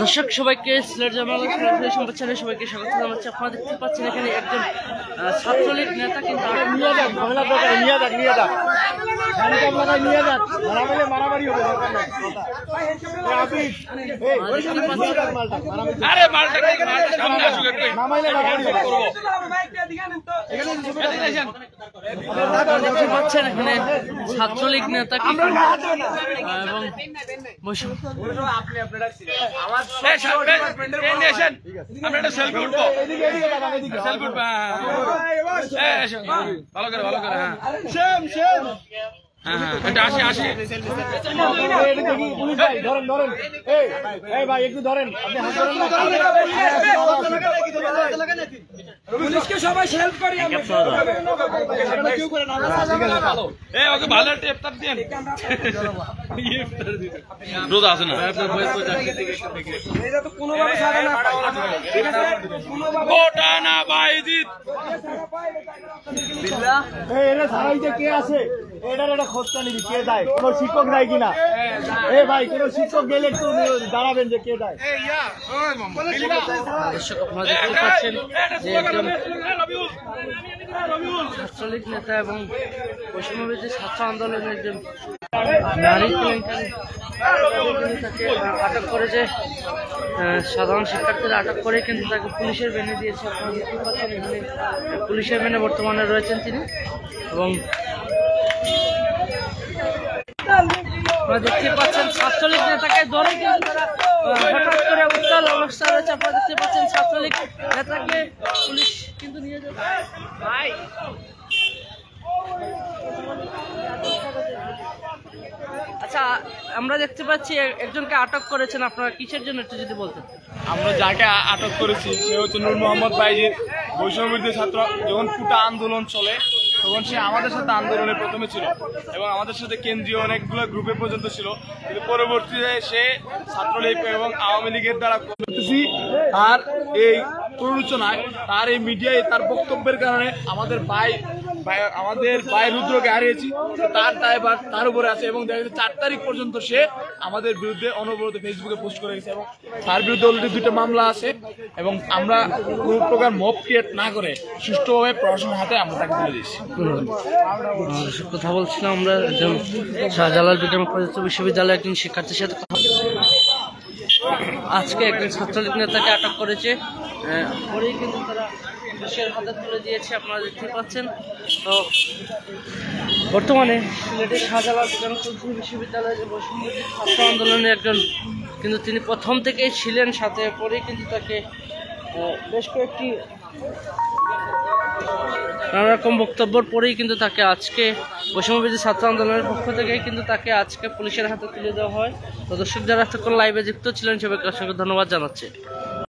দর্শক সবাইকে সিলেট জামাল সংবাদ চ্যানেলে সবাইকে স্বাগত জানাচ্ছি। আপনারা দেখতে পাচ্ছেন এখানে একজন ছাত্রলীগ নেতা কিন্তু দেখতে পাচ্ছেন এখানে ছাত্রলীগ নেতা এবং পুলিশকে সবাই হেল্প করি রোদ আছে না কে আছে এটার একটা খোঁজটা নিবি, কে দেয়, কোন শিক্ষক দেয় কিনা। ভাই কোন শিক্ষক গেলে একটু দাঁড়াবেন যে কে দেয়। দর্শক আপনারা দেখতে পাচ্ছেন যে একজন ছাত্রলীগ নেতা এবং বৈষম্যবিরোধী ছাত্র আন্দোলনের একজন নারী কেলেঙ্কারি তাকে আটক করেছে। সাধারণ শিক্ষার্থীরা আটক করে কিন্তু তাকে পুলিশের ভ্যানে দিয়েছে। আপনারা দেখতে পাচ্ছেন এখানে পুলিশের ভ্যানে বর্তমানে রয়েছেন তিনি এবং আপনারা দেখতে পাচ্ছেন ছাত্রলীগ নেতাকে ধরে কিন্তু তারা হঠাৎ করে উত্তাল অবস্থা রয়েছে। আপনারা দেখতে পাচ্ছেন ছাত্রলীগ নেতাকে পুলিশ কিন্তু নিয়ে যাবে। আচ্ছা, আমরা দেখতে পাচ্ছি একজনকে আটক করেছেন, আপনারা কিসের জন্য একটু যদি বলতেন। আমরা যাকে আটক করেছি সে হচ্ছে নূর মোহাম্মদ বাইজিদ। বৈষম্যবিরোধী ছাত্র যখন ফুটা আন্দোলন চলে তখন সে আমাদের সাথে আন্দোলনে প্রথমে ছিল এবং আমাদের সাথে কেন্দ্রীয় অনেকগুলো গ্রুপে পর্যন্ত ছিল, কিন্তু পরবর্তীতে সে ছাত্রলীগ এবং আওয়ামী লীগের দ্বারা করতেছি। তার এই প্ররোচনায়, তার এই মিডিয়ায়, তার বক্তব্যের কারণে আমাদের ভাই রুদ্রকে হারিয়েছি। তার দায়ভার তার উপরে আছে এবং দেখা যাচ্ছে 4 তারিখ পর্যন্ত সে আমাদের বিরুদ্ধে অনবরত ফেসবুকে পোস্ট করে গেছে এবং তার বিরুদ্ধে অলরেডি 2টা মামলা আছে এবং আমরা কোনো প্রকার মব ক্রিয়েট না করে সুষ্ঠুভাবে প্রশাসনের হাতে আমরা তাকে তুলে দিয়েছি। কথা বলছিলাম আমরা একজন শাহজালাল বিজ্ঞান প্রযুক্তি বিশ্ববিদ্যালয়ের একজন শিক্ষার্থীর সাথে আজকে একজন ছাত্রলীগ নেতাকে আটক করেছে, পরেই কিন্তু তারা পুলিশের হাতে তুলে দিয়েছে। আপনারা দেখতে পাচ্ছেন। তো বর্তমানে সিলেটের শাহজালাল বিজ্ঞান প্রযুক্তি বিশ্ববিদ্যালয়ের যে বৈষম্যবিরোধী ছাত্র আন্দোলনের একজন কিন্তু তিনি প্রথম থেকেই ছিলেন সাথে, পরেই কিন্তু তাকে বেশ কয়েকটি নানা রকম বক্তব্যের পরেই কিন্তু তাকে আজকে বৈষম্যবিরোধী ছাত্র আন্দোলনের পক্ষ থেকেই কিন্তু তাকে আজকে পুলিশের হাতে তুলে দেওয়া হয়। তো দর্শক যারা এতক্ষণ লাইভে যুক্ত ছিলেন সবাইকে অসংখ্য ধন্যবাদ জানাচ্ছি।